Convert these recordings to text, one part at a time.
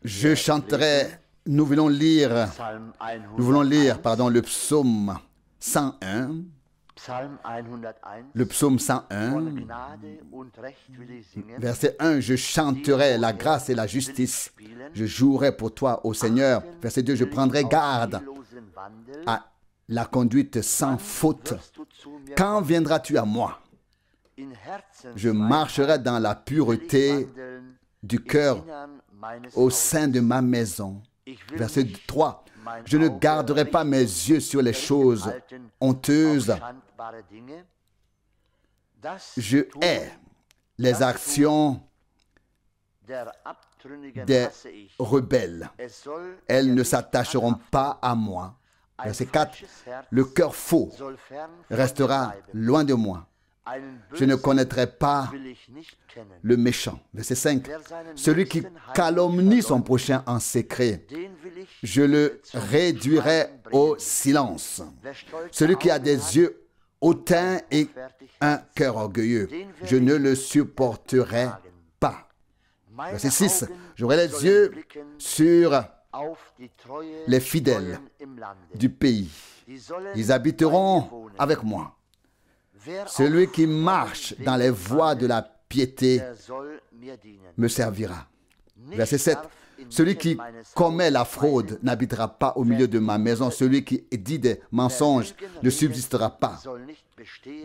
Je chanterai, nous voulons lire, le psaume 101. Le psaume 101, verset 1, je chanterai la grâce et la justice. Je jouerai pour toi, ô Seigneur. Verset 2, je prendrai garde à la conduite sans faute. Quand viendras-tu à moi? Je marcherai dans la pureté du cœur au sein de ma maison. Verset 3, je ne garderai pas mes yeux sur les choses honteuses. Je hais les actions des rebelles. Elles ne s'attacheront pas à moi. Verset 4, le cœur faux restera loin de moi. Je ne connaîtrai pas le méchant. Verset 5, celui qui calomnie son prochain en secret, je le réduirai au silence. Celui qui a des yeux hautains et un cœur orgueilleux, je ne le supporterai pas. Verset 6, j'aurai les yeux sur les fidèles du pays. Ils habiteront avec moi. Celui qui marche dans les voies de la piété me servira. Verset 7. Celui qui commet la fraude n'habitera pas au milieu de ma maison. Celui qui dit des mensonges ne subsistera pas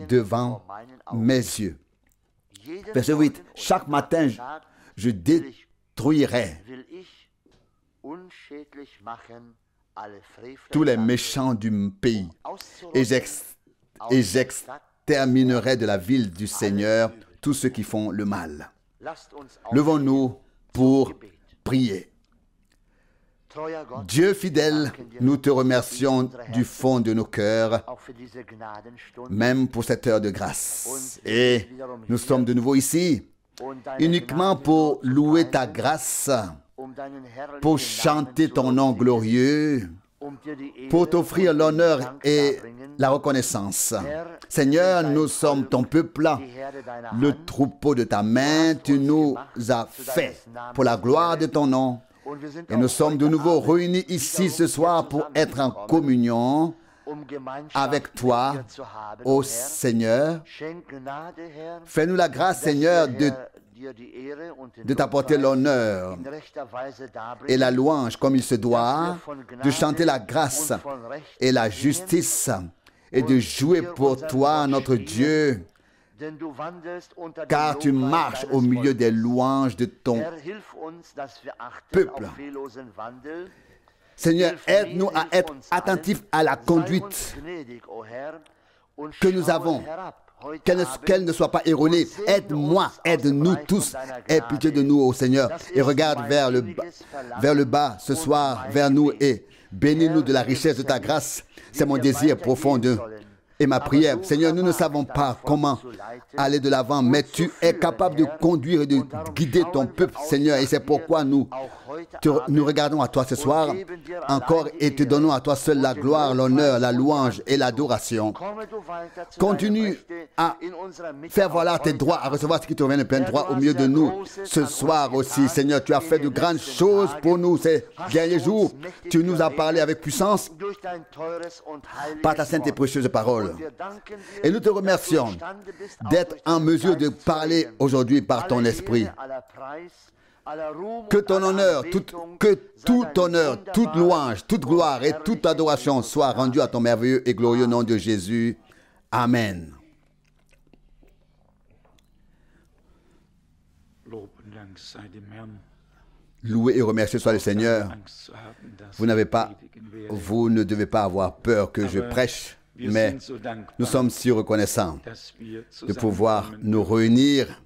devant mes yeux. Verset 8. Chaque matin, je détruirai tous les méchants du pays et j'exterminerai de la ville du Seigneur tous ceux qui font le mal. Levons-nous pour prier. Dieu fidèle, nous te remercions du fond de nos cœurs, même pour cette heure de grâce. Et nous sommes de nouveau ici, uniquement pour louer ta grâce, pour chanter ton nom glorieux, pour t'offrir l'honneur et la reconnaissance. Seigneur, nous sommes ton peuple, le troupeau de ta main, tu nous as fait pour la gloire de ton nom. Et nous sommes de nouveau réunis ici ce soir pour être en communion avec toi, ô Seigneur. Fais-nous la grâce, Seigneur, de t'apporter l'honneur et la louange comme il se doit, de chanter la grâce et la justice et de jouer pour toi, notre Dieu, car tu marches au milieu des louanges de ton peuple. Seigneur, aide-nous à être attentifs à la conduite que nous avons, qu'elle ne soit pas erronée. Aide-moi, aide-nous tous, aie pitié de nous, ô Seigneur, et regarde vers le bas ce soir, vers nous, et bénis-nous de la richesse de ta grâce. C'est mon désir profond et ma prière. Seigneur, nous ne savons pas comment aller de l'avant, mais tu es capable de conduire et de guider ton peuple, Seigneur, et c'est pourquoi nous regardons à toi ce soir encore et te donnons à toi seul la gloire, l'honneur, la louange et l'adoration. Continue à faire valoir tes droits, à recevoir ce qui te revient de plein droit au milieu de nous ce soir aussi. Seigneur, tu as fait de grandes choses pour nous ces derniers jours. Tu nous as parlé avec puissance par ta sainte et précieuse parole. Et nous te remercions d'être en mesure de parler aujourd'hui par ton esprit. Que ton honneur, que tout honneur, toute louange, toute gloire et toute adoration soient rendues à ton merveilleux et glorieux nom de Jésus. Amen. Loué et remercié soit le Seigneur. Vous ne devez pas avoir peur que je prêche, mais nous sommes si reconnaissants de pouvoir nous réunir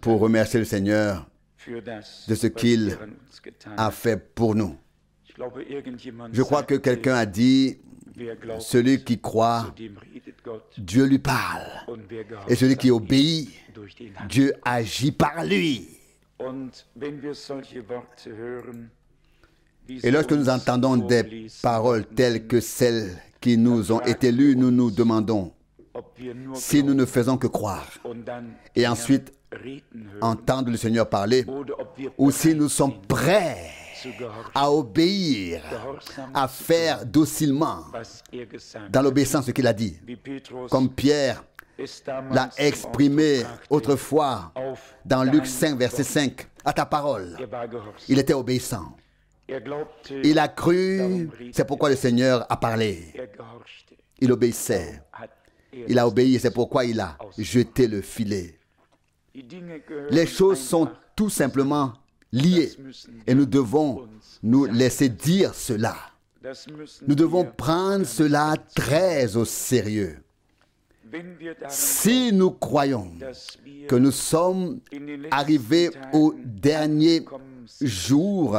pour remercier le Seigneur de ce qu'il a fait pour nous. Je crois que quelqu'un a dit, celui qui croit, Dieu lui parle. Et celui qui obéit, Dieu agit par lui. Et lorsque nous entendons des paroles telles que celles qui nous ont été lues, nous nous demandons, si nous ne faisons que croire et ensuite entendre le Seigneur parler, ou si nous sommes prêts à obéir, à faire docilement dans l'obéissance ce qu'il a dit, comme Pierre l'a exprimé autrefois dans Luc 5, verset 5, à ta parole. Il était obéissant. Il a cru, c'est pourquoi le Seigneur a parlé. Il obéissait. Il a obéi, c'est pourquoi il a jeté le filet. Les choses sont tout simplement liées et nous devons nous laisser dire cela. Nous devons prendre cela très au sérieux. Si nous croyons que nous sommes arrivés au dernier jour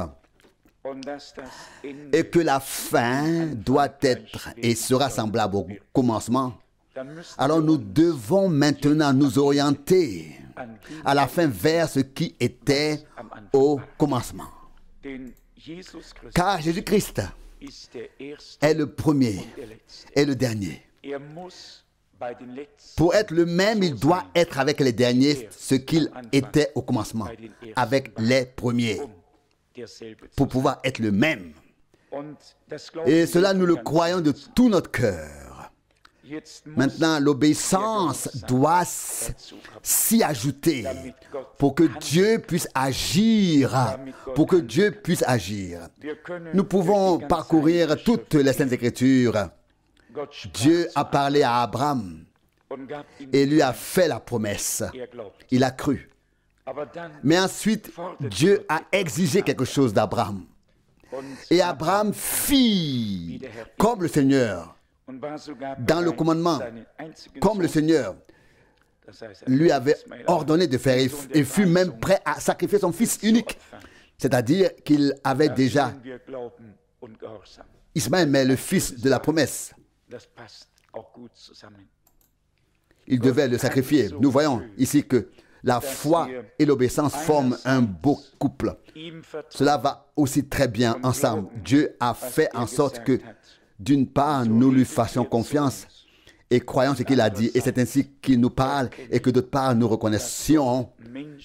et que la fin doit être et sera semblable au commencement, alors nous devons maintenant nous orienter à la fin vers ce qui était au commencement. Car Jésus-Christ est le premier et le dernier. Pour être le même, il doit être avec les derniers ce qu'il était au commencement, avec les premiers, pour pouvoir être le même. Et cela, nous le croyons de tout notre cœur. Maintenant, l'obéissance doit s'y ajouter pour que Dieu puisse agir, pour que Dieu puisse agir. Nous pouvons parcourir toutes les Saintes Écritures. Dieu a parlé à Abraham et lui a fait la promesse. Il a cru. Mais ensuite, Dieu a exigé quelque chose d'Abraham. Et Abraham fit comme le Seigneur, dans le commandement, comme le Seigneur lui avait ordonné de faire. Il fut même prêt à sacrifier son fils unique. C'est-à-dire qu'il avait déjà Ismaël, mais le fils de la promesse. Il devait le sacrifier. Nous voyons ici que la foi et l'obéissance forment un beau couple. Cela va aussi très bien ensemble. Dieu a fait en sorte que, d'une part, nous lui fassions confiance et croyons ce qu'il a dit. Et c'est ainsi qu'il nous parle et que d'autre part, nous reconnaissions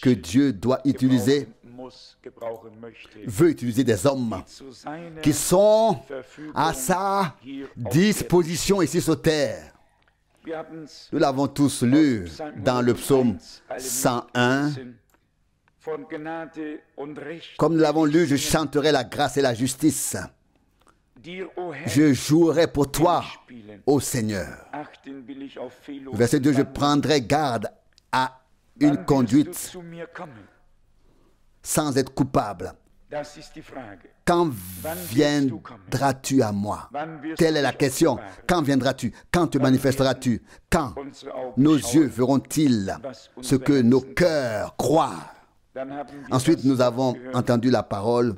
que Dieu doit utiliser, veut utiliser des hommes qui sont à sa disposition ici sur terre. Nous l'avons tous lu dans le psaume 101. Comme nous l'avons lu, je chanterai la grâce et la justice. Je jouerai pour toi, ô Seigneur. Verset 2, je prendrai garde à une conduite sans être coupable. Quand viendras-tu à moi? Telle est la question. Quand viendras-tu? Quand te manifesteras-tu? Quand nos yeux verront-ils ce que nos cœurs croient? Ensuite, nous avons entendu la parole.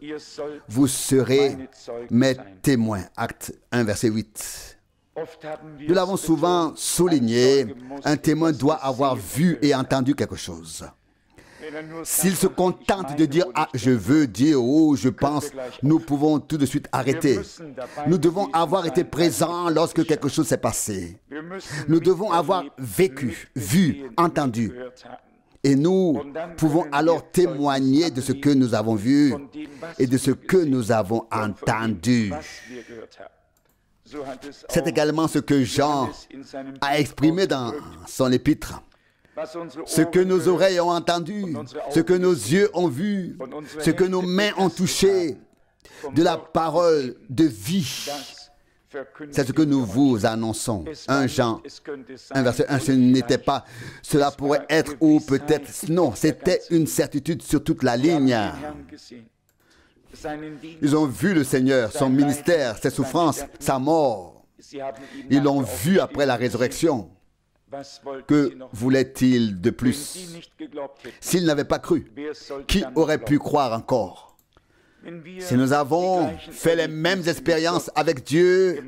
Vous serez mes témoins. Acte 1, verset 8. Nous l'avons souvent souligné. Un témoin doit avoir vu et entendu quelque chose. S'il se contente de dire « Ah, je veux dire, oh, je pense », nous pouvons tout de suite arrêter. Nous devons avoir été présents lorsque quelque chose s'est passé. Nous devons avoir vécu, vu, entendu. Et nous pouvons alors témoigner de ce que nous avons vu et de ce que nous avons entendu. C'est également ce que Jean a exprimé dans son épître. Ce que nos oreilles ont entendu, ce que nos yeux ont vu, ce que nos mains ont touché, de la parole de vie. C'est ce que nous vous annonçons. 1 Jean 1, verset 1, ce n'était pas, cela pourrait être ou peut-être, non, c'était une certitude sur toute la ligne. Ils ont vu le Seigneur, son ministère, ses souffrances, sa mort. Ils l'ont vu après la résurrection. Que voulait-il de plus? S'il n'avait pas cru, qui aurait pu croire encore? Si nous avons fait les mêmes expériences avec Dieu,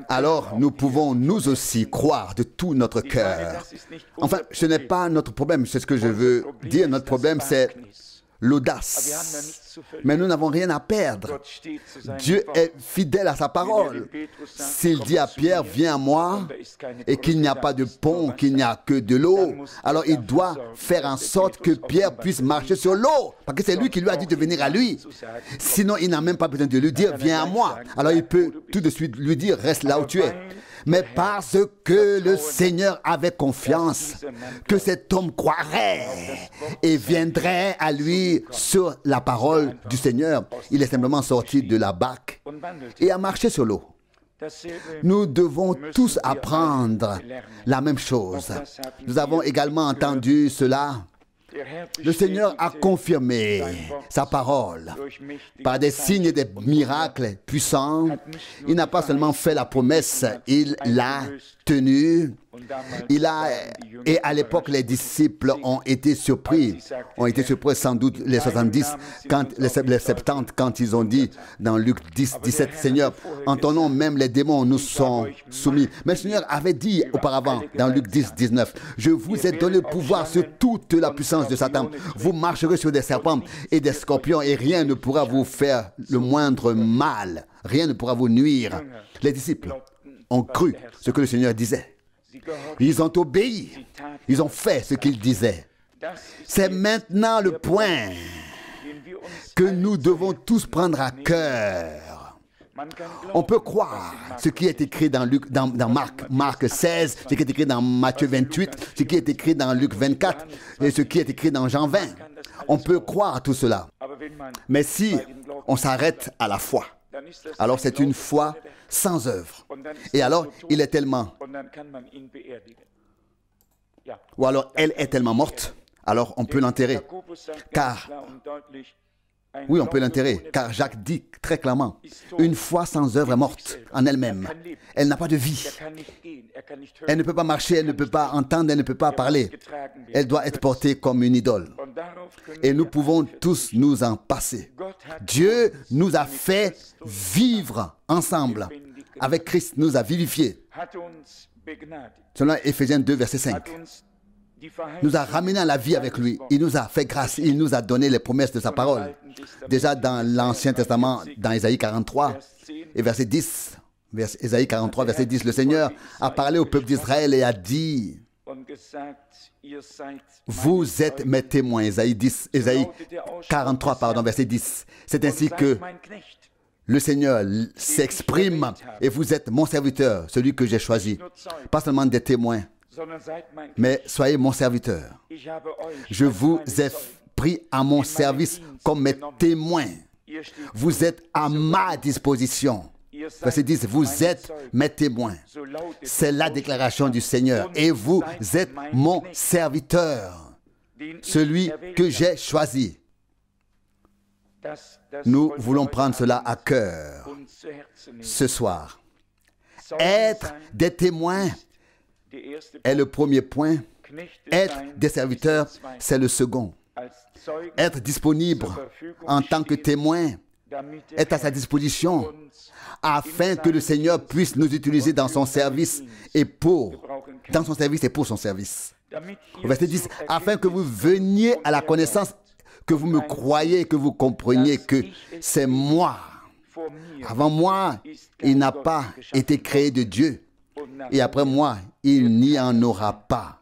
alors nous pouvons nous aussi croire de tout notre cœur. Enfin, ce n'est pas notre problème, c'est ce que je veux dire. Notre problème, c'est l'audace. Mais nous n'avons rien à perdre. Dieu est fidèle à sa parole. S'il dit à Pierre, viens à moi, et qu'il n'y a pas de pont, qu'il n'y a que de l'eau, alors il doit faire en sorte que Pierre puisse marcher sur l'eau. Parce que c'est lui qui lui a dit de venir à lui. Sinon, il n'a même pas besoin de lui dire, viens à moi. Alors il peut tout de suite lui dire, reste là où tu es. Mais parce que le Seigneur avait confiance que cet homme croirait et viendrait à lui sur la parole du Seigneur, il est simplement sorti de la barque et a marché sur l'eau. Nous devons tous apprendre la même chose. Nous avons également entendu cela. Le Seigneur a confirmé sa parole par des signes et des miracles puissants. Il n'a pas seulement fait la promesse, il l'a tenue. Et à l'époque, les disciples ont été surpris sans doute les 70, les 70, quand ils ont dit dans Luc 10, 17, Seigneur, en ton nom même les démons nous sont soumis. Mais le Seigneur avait dit auparavant dans Luc 10, 19, je vous ai donné le pouvoir sur toute la puissance de Satan. Vous marcherez sur des serpents et des scorpions et rien ne pourra vous faire le moindre mal. Rien ne pourra vous nuire. Les disciples ont cru ce que le Seigneur disait. Ils ont obéi. Ils ont fait ce qu'il disait. C'est maintenant le point que nous devons tous prendre à cœur. On peut croire ce qui est écrit dans Marc 16, ce qui est écrit dans Matthieu 28, ce qui est écrit dans Luc 24 et ce qui est écrit dans Jean 20. On peut croire tout cela. Mais si on s'arrête à la foi, alors c'est une foi sans œuvre. Et alors, il est tellement... Ou alors, elle est tellement morte, alors on peut l'enterrer. Car... Oui, on peut l'enterrer, car Jacques dit très clairement, une foi sans œuvre est morte en elle-même. Elle n'a pas de vie. Elle ne peut pas marcher, elle ne peut pas entendre, elle ne peut pas parler. Elle doit être portée comme une idole. Et nous pouvons tous nous en passer. Dieu nous a fait vivre ensemble. Avec Christ, nous a vivifiés. Selon Éphésiens 2, verset 5. Nous a ramenés à la vie avec lui. Il nous a fait grâce. Il nous a donné les promesses de sa parole. Déjà dans l'Ancien Testament, dans Ésaïe 43 et verset 10, Ésaïe 43, verset 10, le Seigneur a parlé au peuple d'Israël et a dit, vous êtes mes témoins, Ésaïe 43, verset 10. C'est ainsi que le Seigneur s'exprime et vous êtes mon serviteur, celui que j'ai choisi. Pas seulement des témoins, mais soyez mon serviteur. Je vous ai pris à mon service comme mes témoins. Vous êtes à ma disposition. Verset 10, vous êtes mes témoins. C'est la déclaration du Seigneur. Et vous êtes mon serviteur, celui que j'ai choisi. Nous voulons prendre cela à cœur ce soir. Être des témoins est le premier point. Être des serviteurs, c'est le second. Être disponible en tant que témoin, être à sa disposition, afin que le Seigneur puisse nous utiliser dans son service et pour son service. Au verset 10, afin que vous veniez à la connaissance, que vous me croyez, que vous compreniez que c'est moi. Avant moi, il n'a pas été créé de Dieu. Et après moi, il n'y en aura pas.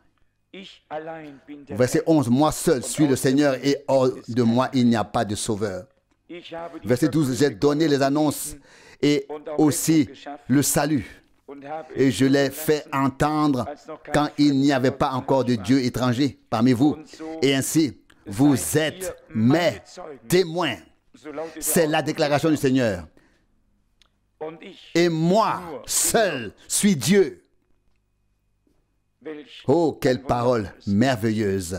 Verset 11, moi seul suis le Seigneur et hors de moi, il n'y a pas de sauveur. Verset 12, j'ai donné les annonces et aussi le salut. Et je l'ai fait entendre quand il n'y avait pas encore de Dieu étranger parmi vous. Et ainsi, vous êtes mes témoins. C'est la déclaration du Seigneur. Et moi seul suis Dieu. Oh, quelle parole merveilleuse.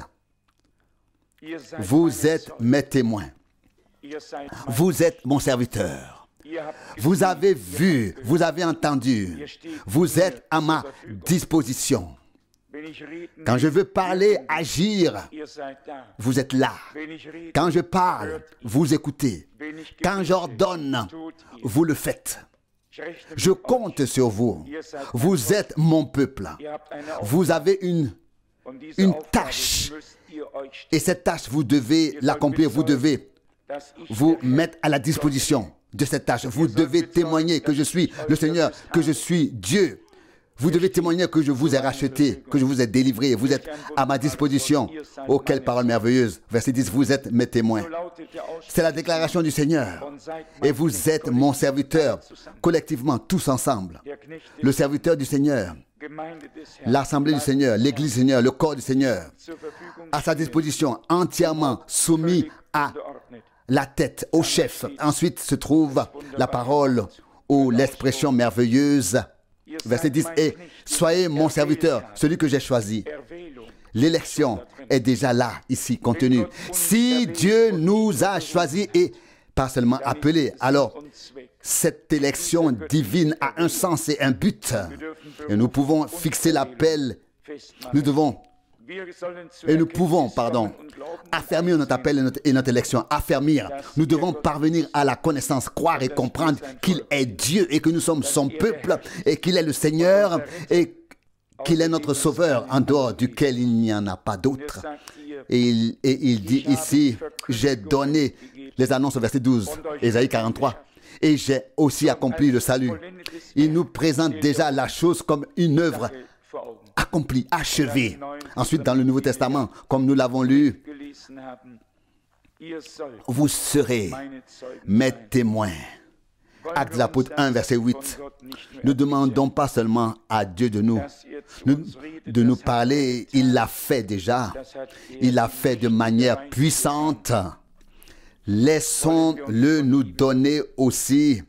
Vous êtes mes témoins. Vous êtes mon serviteur. Vous avez vu, vous avez entendu. Vous êtes à ma disposition. Quand je veux parler, agir, vous êtes là. Quand je parle, vous écoutez. Quand j'ordonne, vous le faites. Je compte sur vous. Vous êtes mon peuple. Vous avez une tâche Et cette tâche, vous devez l'accomplir, vous devez vous mettre à la disposition de cette tâche. Vous devez témoigner que je suis le Seigneur, que je suis Dieu. Vous devez témoigner que je vous ai racheté, que je vous ai délivré. Vous êtes à ma disposition. Oh, quelle parole merveilleuse. Verset 10, vous êtes mes témoins. C'est la déclaration du Seigneur. Et vous êtes mon serviteur, collectivement, tous ensemble. Le serviteur du Seigneur, l'assemblée du Seigneur, l'église du Seigneur, le corps du Seigneur, à sa disposition, entièrement soumis à la tête, au chef. Ensuite se trouve la parole ou l'expression merveilleuse. Verset 10, et soyez mon serviteur, celui que j'ai choisi. L'élection est déjà là, ici, contenue. Si Dieu nous a choisis et pas seulement appelés, alors cette élection divine a un sens et un but. Et nous pouvons fixer l'appel. Nous pouvons, affermir notre appel et notre élection. Affermir. Nous devons parvenir à la connaissance, croire et comprendre qu'il est Dieu et que nous sommes son peuple et qu'il est le Seigneur et qu'il est notre Sauveur en dehors duquel il n'y en a pas d'autre. Et il dit ici, j'ai donné les annonces au verset 12, Ésaïe 43. Et j'ai aussi accompli le salut. Il nous présente déjà la chose comme une œuvre accomplie, achevée. Ensuite, dans le Nouveau Testament, comme nous l'avons lu, vous serez mes témoins. Actes de l'Apôtre 1, verset 8. Ne demandons pas seulement à Dieu de nous parler, il l'a fait déjà. Il l'a fait de manière puissante. Laissons-le nous donner aussi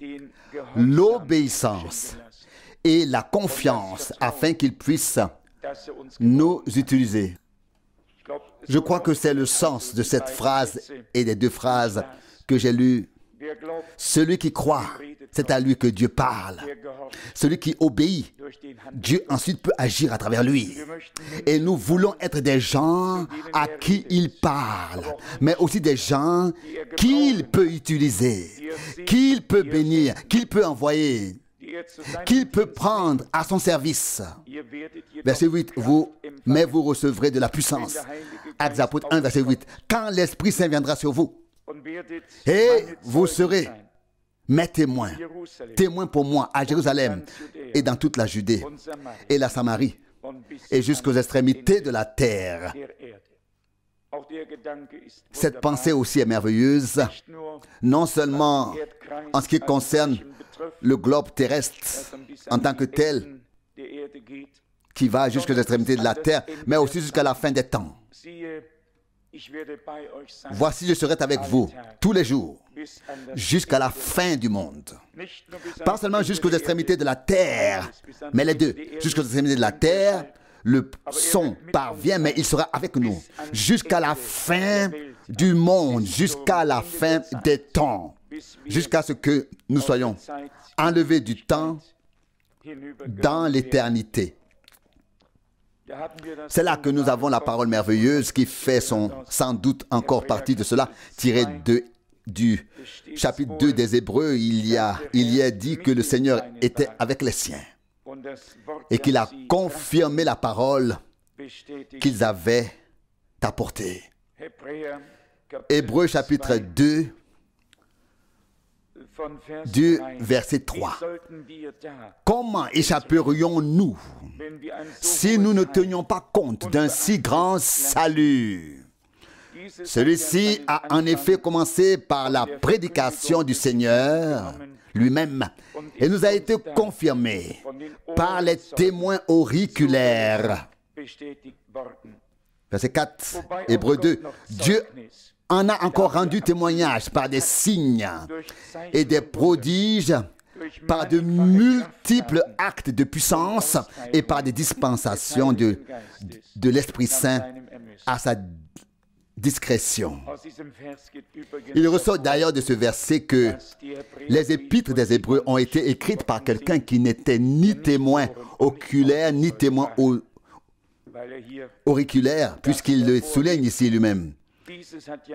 l'obéissance et la confiance afin qu'il puisse nous utiliser. Je crois que c'est le sens de cette phrase et des deux phrases que j'ai lues. Celui qui croit, c'est à lui que Dieu parle. Celui qui obéit, Dieu ensuite peut agir à travers lui. Et nous voulons être des gens à qui il parle, mais aussi des gens qu'il peut utiliser, qu'il peut bénir, qu'il peut envoyer, qu'il peut prendre à son service. Verset 8, mais vous recevrez de la puissance. Actes des Apôtres 1, verset 8. Quand l'Esprit Saint viendra sur vous, et vous serez mes témoins, témoins pour moi à Jérusalem et dans toute la Judée et la Samarie et jusqu'aux extrémités de la terre. Cette pensée aussi est merveilleuse, non seulement en ce qui concerne le globe terrestre en tant que tel, qui va jusqu'aux extrémités de la terre, mais aussi jusqu'à la fin des temps. Voici, je serai avec vous tous les jours, jusqu'à la fin du monde. Pas seulement jusqu'aux extrémités de la terre, mais les deux. Jusqu'aux extrémités de la terre, le son parvient, mais il sera avec nous. Jusqu'à la fin du monde, jusqu'à la fin des temps. Jusqu'à ce que nous soyons enlevés du temps dans l'éternité. C'est là que nous avons la parole merveilleuse qui fait sans doute encore partie de cela, tirée du chapitre 2 des Hébreux. Il y a dit que le Seigneur était avec les siens et qu'il a confirmé la parole qu'ils avaient apportée. Hébreux chapitre 2 du verset 3. Comment échapperions-nous si nous ne tenions pas compte d'un si grand salut? Celui-ci a en effet commencé par la prédication du Seigneur lui-même et nous a été confirmé par les témoins auriculaires. Verset 4, Hébreux 2. Dieu en a encore rendu témoignage par des signes et des prodiges, par de multiples actes de puissance et par des dispensations de l'Esprit Saint à sa discrétion. Il ressort d'ailleurs de ce verset que les épîtres des Hébreux ont été écrites par quelqu'un qui n'était ni témoin oculaire, ni témoin auriculaire, puisqu'il le souligne ici lui-même.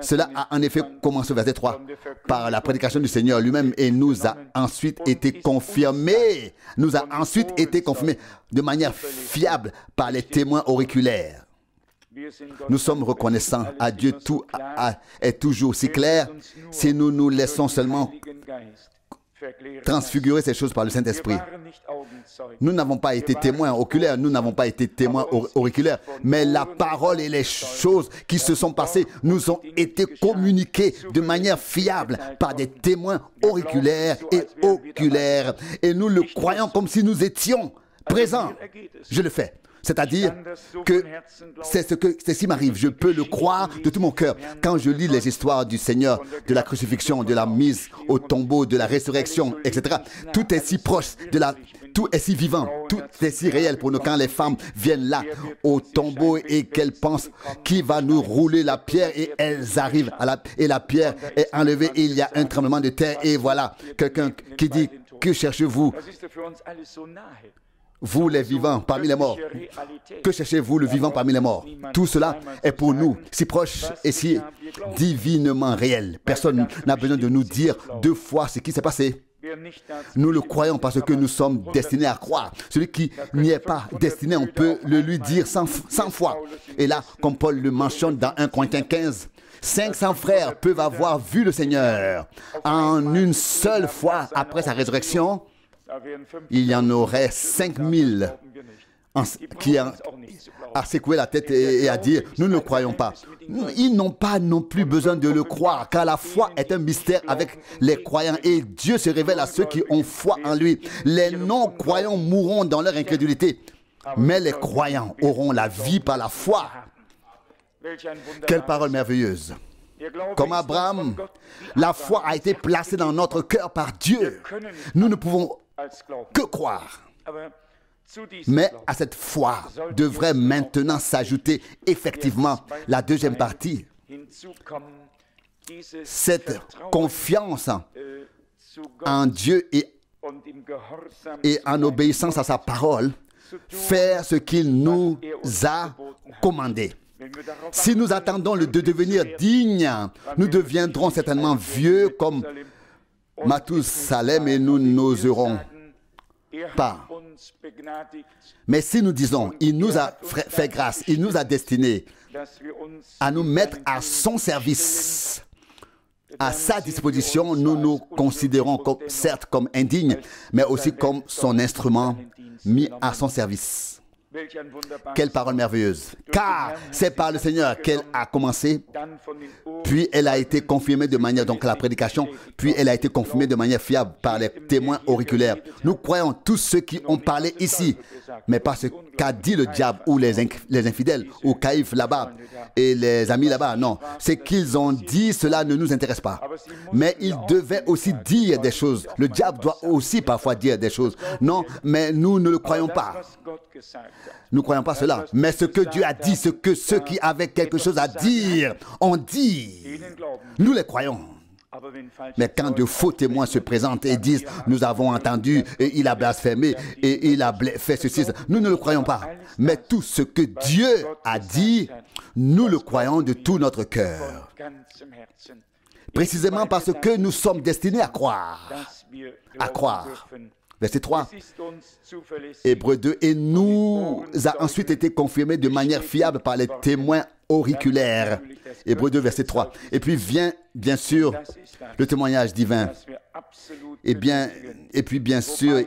Cela a en effet commencé au verset 3 par la prédication du Seigneur lui-même et nous a ensuite été confirmé, de manière fiable par les témoins auriculaires. Nous sommes reconnaissants à Dieu. Tout est toujours si clair si nous nous laissons seulement transfigurer ces choses par le Saint-Esprit. Nous n'avons pas été témoins oculaires, nous n'avons pas été témoins auriculaires, mais la parole et les choses qui se sont passées nous ont été communiquées de manière fiable par des témoins auriculaires et oculaires. Et nous le croyons comme si nous étions présents. Je le fais. C'est-à-dire que c'est ce qui m'arrive. Je peux le croire de tout mon cœur. Quand je lis les histoires du Seigneur, de la crucifixion, de la mise au tombeau, de la résurrection, etc., tout est si proche, tout est si vivant, tout est si réel pour nous. Quand les femmes viennent là, au tombeau, et qu'elles pensent qui va nous rouler la pierre, et elles arrivent, et la pierre est enlevée, et il y a un tremblement de terre, et voilà, quelqu'un qui dit, que cherchez-vous ? Vous les vivants parmi les morts, que cherchez-vous le vivant parmi les morts? Tout cela est pour nous si proche et si divinement réel. Personne n'a besoin de nous dire deux fois ce qui s'est passé. Nous le croyons parce que nous sommes destinés à croire. Celui qui n'y est pas destiné, on peut le lui dire 100 fois. Et là, comme Paul le mentionne dans 1 Corinthiens 15, 500 frères peuvent avoir vu le Seigneur en une seule fois après sa résurrection. Il y en aurait 5000 qui a secoué la tête et a dit « Nous ne le croyons pas ». Ils n'ont pas non plus besoin de le croire, car la foi est un mystère avec les croyants et Dieu se révèle à ceux qui ont foi en lui. Les non-croyants mourront dans leur incrédulité, mais les croyants auront la vie par la foi. Quelle parole merveilleuse! Comme Abraham, la foi a été placée dans notre cœur par Dieu. Nous ne pouvons que croire. Mais à cette foi devrait maintenant s'ajouter effectivement la deuxième partie. Cette confiance en Dieu et en obéissance à sa parole, faire ce qu'il nous a commandé. Si nous attendons de devenir dignes, nous deviendrons certainement vieux comme Mathusalem et nous n'oserons pas. Mais si nous disons, il nous a fait grâce, il nous a destinés à nous mettre à son service, à sa disposition, nous nous considérons certes comme indignes, mais aussi comme son instrument mis à son service. Quelle parole merveilleuse! Car c'est par le Seigneur qu'elle a commencé, puis elle a été confirmée de manière, donc la prédication, puis elle a été confirmée de manière fiable par les témoins auriculaires. Nous croyons tous ceux qui ont parlé ici, mais pas ce qu'a dit le diable ou les infidèles, ou Caïphe là-bas et les amis là-bas. Non, ce qu'ils ont dit, cela ne nous intéresse pas. Mais ils devaient aussi dire des choses. Le diable doit aussi parfois dire des choses. Non, mais nous ne le croyons pas. Nous ne croyons pas cela. Mais ce que Dieu a dit, ce que ceux qui avaient quelque chose à dire ont dit, nous les croyons. Mais quand de faux témoins se présentent et disent « Nous avons entendu et il a blasphémé et il a fait ceci », nous ne le croyons pas. Mais tout ce que Dieu a dit, nous le croyons de tout notre cœur. Précisément parce que nous sommes destinés à croire. À croire. Verset 3, Hébreux 2, et nous a ensuite été confirmé de manière fiable par les témoins auriculaires. Hébreux 2, verset 3. Et puis vient, bien sûr, le témoignage divin. Et puis, bien sûr,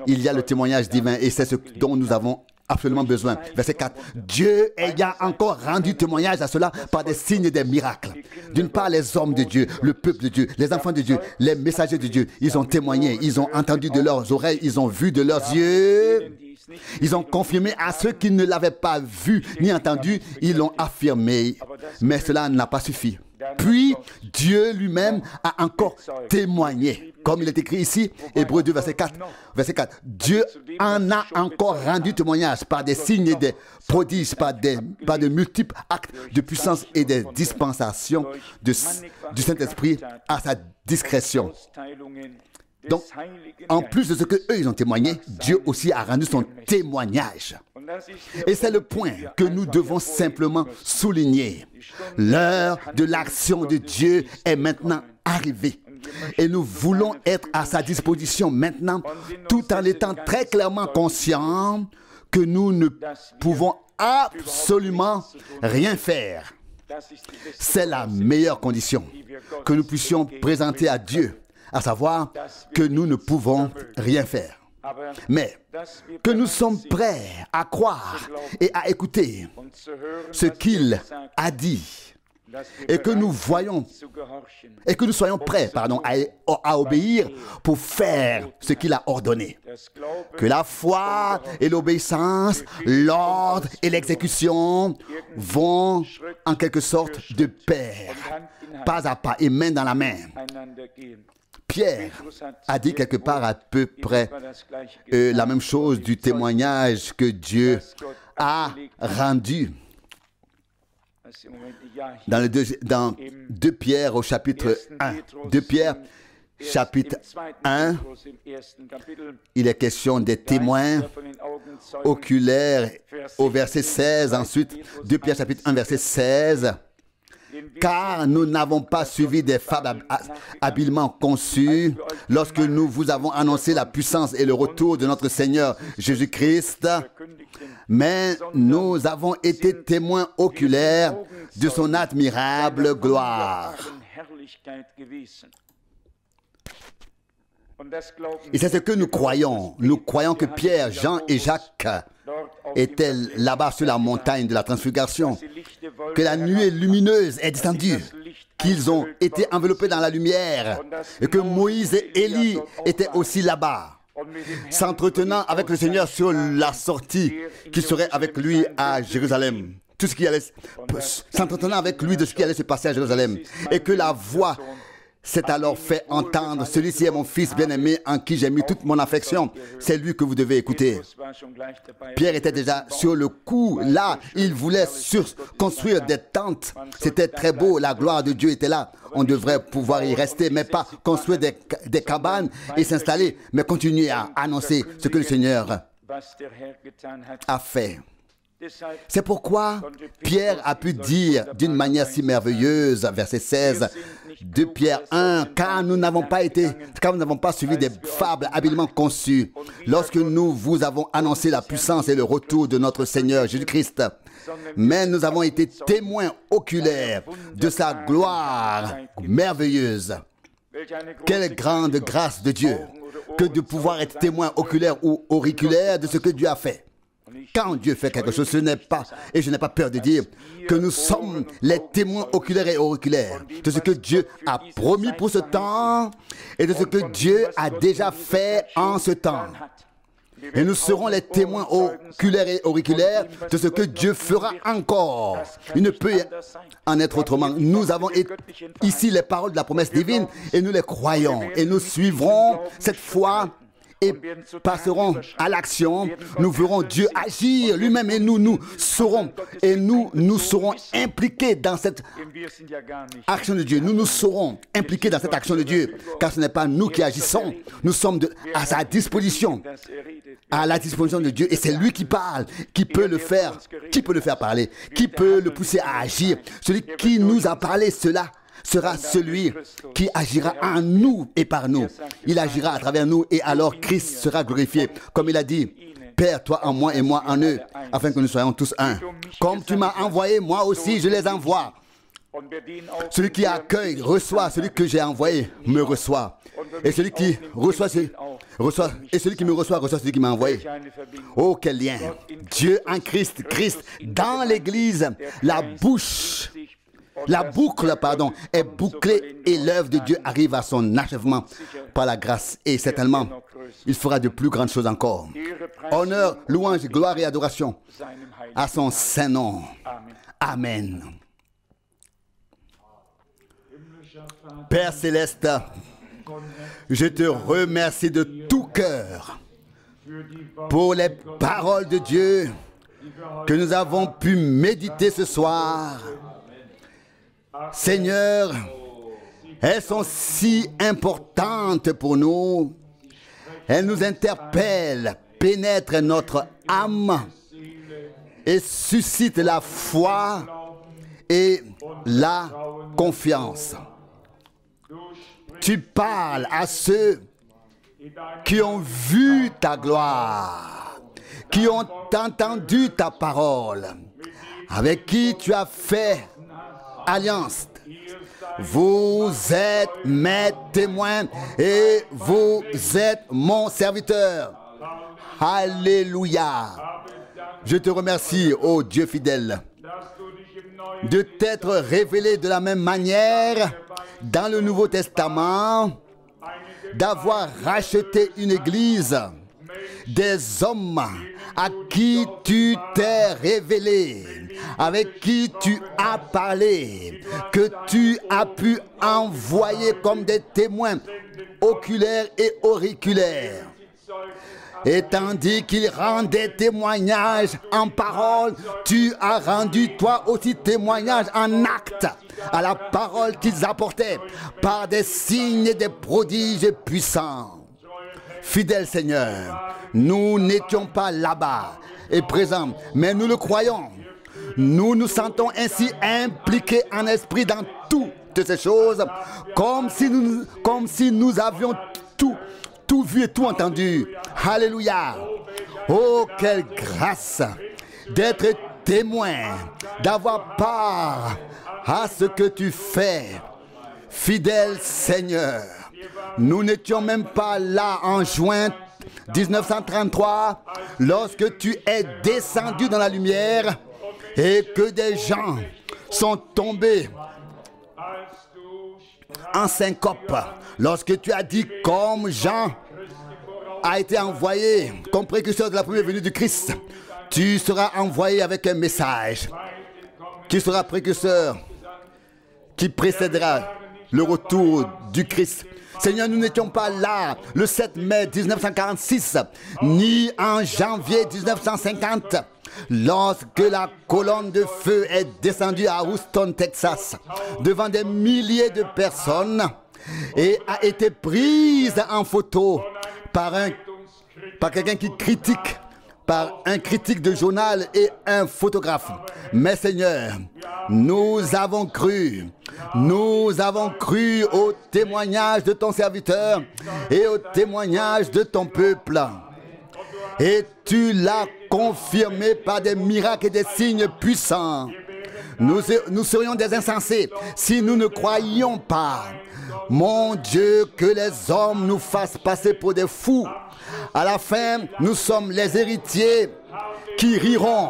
il y a le témoignage divin et c'est ce dont nous avons absolument besoin. Verset 4. Dieu ayant encore rendu témoignage à cela par des signes et des miracles. D'une part, les hommes de Dieu, le peuple de Dieu, les enfants de Dieu, les messagers de Dieu, ils ont témoigné, ils ont entendu de leurs oreilles, ils ont vu de leurs yeux. Ils ont confirmé à ceux qui ne l'avaient pas vu ni entendu, ils l'ont affirmé. Mais cela n'a pas suffi. Puis, Dieu lui-même a encore témoigné. Comme il est écrit ici, Hébreux 2, verset 4. Verset 4. Dieu en a encore rendu témoignage par des signes et des prodiges, par de multiples actes de puissance et des dispensations du Saint-Esprit à sa discrétion. Donc, en plus de ce qu'eux, ils ont témoigné, Dieu aussi a rendu son témoignage. Et c'est le point que nous devons simplement souligner. L'heure de l'action de Dieu est maintenant arrivée. Et nous voulons être à sa disposition maintenant, tout en étant très clairement conscients que nous ne pouvons absolument rien faire. C'est la meilleure condition que nous puissions présenter à Dieu, à savoir que nous ne pouvons rien faire. Mais que nous sommes prêts à croire et à écouter ce qu'il a dit et que nous voyons et que nous soyons prêts à obéir pour faire ce qu'il a ordonné. Que la foi et l'obéissance, l'ordre et l'exécution vont en quelque sorte de pair, pas à pas et main dans la main. Pierre a dit quelque part à peu près la même chose du témoignage que Dieu a rendu dans 2 Pierre au chapitre 1. 2 Pierre chapitre 1, il est question des témoins oculaires au verset 16. Ensuite, 2 Pierre chapitre 1 verset 16. Car nous n'avons pas suivi des fables habilement conçues lorsque nous vous avons annoncé la puissance et le retour de notre Seigneur Jésus-Christ, mais nous avons été témoins oculaires de son admirable gloire. Et c'est ce que nous croyons. Nous croyons que Pierre, Jean et Jacques étaient là-bas sur la montagne de la transfiguration, que la nuée lumineuse est descendue, qu'ils ont été enveloppés dans la lumière, et que Moïse et Élie étaient aussi là-bas, s'entretenant avec le Seigneur sur la sortie qui serait avec lui à Jérusalem. Tout ce qui allait, s'entretenant avec lui de ce qui allait se passer à Jérusalem. Et que la voix s'est alors fait entendre. Celui-ci est mon fils bien-aimé en qui j'ai mis toute mon affection. C'est lui que vous devez écouter. Pierre était déjà sur le coup. Là, il voulait construire des tentes. C'était très beau. La gloire de Dieu était là. On devrait pouvoir y rester, mais pas construire des cabanes et s'installer, mais continuer à annoncer ce que le Seigneur a fait. C'est pourquoi Pierre a pu dire d'une manière si merveilleuse, verset 16, de Pierre 1, car nous n'avons pas suivi des fables habilement conçues lorsque nous vous avons annoncé la puissance et le retour de notre Seigneur Jésus-Christ. Mais nous avons été témoins oculaires de sa gloire merveilleuse. Quelle grande grâce de Dieu que de pouvoir être témoin oculaire ou auriculaire de ce que Dieu a fait. Quand Dieu fait quelque chose, et je n'ai pas peur de dire, que nous sommes les témoins oculaires et auriculaires de ce que Dieu a promis pour ce temps et de ce que Dieu a déjà fait en ce temps. Et nous serons les témoins oculaires et auriculaires de ce que Dieu fera encore. Il ne peut en être autrement. Nous avons ici les paroles de la promesse divine et nous les croyons. Et nous suivrons cette foi et passerons à l'action. Nous verrons Dieu agir lui-même et nous serons impliqués dans cette action de Dieu. Nous serons impliqués dans cette action de Dieu, car ce n'est pas nous qui agissons. Nous sommes à sa disposition, à la disposition de Dieu, et c'est lui qui parle, qui peut le faire parler, qui peut le pousser à agir. Celui qui nous a parlé cela sera celui qui agira en nous et par nous. Il agira à travers nous et alors Christ sera glorifié. Comme il a dit, Père, toi en moi et moi en eux, afin que nous soyons tous un. Comme tu m'as envoyé, moi aussi je les envoie. Celui qui accueille reçoit, celui que j'ai envoyé me reçoit. Et celui qui reçoit, et celui qui me reçoit celui qui m'a envoyé. Oh, quel lien! Dieu en Christ, Christ dans l'Église, la boucle est bouclée et l'œuvre de Dieu arrive à son achèvement par la grâce. Et certainement, il fera de plus grandes choses encore. Honneur, louange, gloire et adoration à son saint nom. Amen. Père céleste, je te remercie de tout cœur pour les paroles de Dieu que nous avons pu méditer ce soir. Seigneur, elles sont si importantes pour nous. Elles nous interpellent, pénètrent notre âme et suscitent la foi et la confiance. Tu parles à ceux qui ont vu ta gloire, qui ont entendu ta parole, avec qui tu as fait alliance. Vous êtes mes témoins et vous êtes mon serviteur. Alléluia. Je te remercie, ô Dieu fidèle, de t'être révélé de la même manière dans le Nouveau Testament, d'avoir racheté une église, des hommes à qui tu t'es révélé, avec qui tu as parlé, que tu as pu envoyer comme des témoins oculaires et auriculaires. Et tandis qu'ils rendaient témoignage en parole, tu as rendu toi aussi témoignage en acte à la parole qu'ils apportaient par des signes et des prodiges puissants. Fidèle Seigneur, nous n'étions pas là-bas et présents, mais nous le croyons. Nous nous sentons ainsi impliqués en esprit dans toutes ces choses, comme si nous avions tout vu et tout entendu. Alléluia. Oh, quelle grâce d'être témoin, d'avoir part à ce que tu fais. Fidèle Seigneur, nous n'étions même pas là en juin 1933 lorsque tu es descendu dans la lumière et que des gens sont tombés en syncope lorsque tu as dit, comme Jean a été envoyé comme précurseur de la première venue du Christ, tu seras envoyé avec un message qui sera précurseur, qui précédera le retour du Christ. Seigneur, nous n'étions pas là le 7 mai 1946, ni en janvier 1950, lorsque la colonne de feu est descendue à Houston, Texas, devant des milliers de personnes et a été prise en photo par quelqu'un qui critique, par un critique de journal et un photographe. Mais Seigneur, nous avons cru au témoignage de ton serviteur et au témoignage de ton peuple. Et tu l'as confirmé par des miracles et des signes puissants. Nous serions des insensés si nous ne croyions pas. Mon Dieu, que les hommes nous fassent passer pour des fous. À la fin, nous sommes les héritiers qui riront.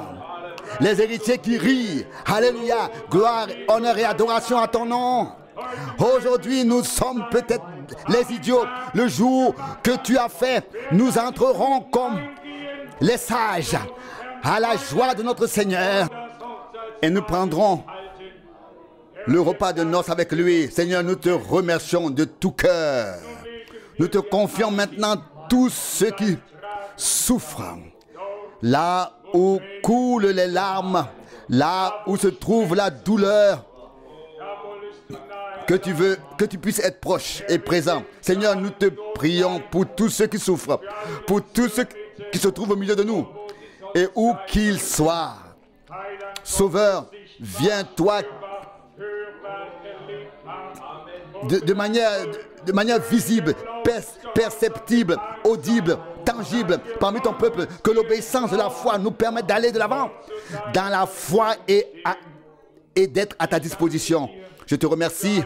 Les héritiers qui rient. Alléluia. Gloire, honneur et adoration à ton nom. Aujourd'hui, nous sommes peut-être les idiots. Le jour que tu as fait, nous entrerons comme les sages à la joie de notre Seigneur. Et nous prendrons le repas de noces avec lui. Seigneur, nous te remercions de tout cœur. Nous te confions maintenant tous ceux qui souffrent. Là où coulent les larmes, là où se trouve la douleur, que tu puisses être proche et présent. Seigneur, nous te prions pour tous ceux qui souffrent, pour tous ceux qui se trouvent au milieu de nous, et où qu'ils soient. Sauveur, viens toi de manière visible, perceptible, audible, tangible parmi ton peuple, que l'obéissance de la foi nous permette d'aller de l'avant dans la foi et d'être à ta disposition. Je te remercie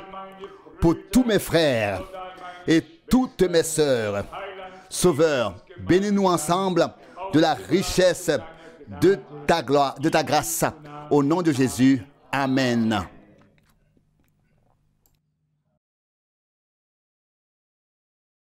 pour tous mes frères et toutes mes sœurs. Sauveur, bénis-nous ensemble de la richesse de ta gloire, de ta grâce. Au nom de Jésus, Amen.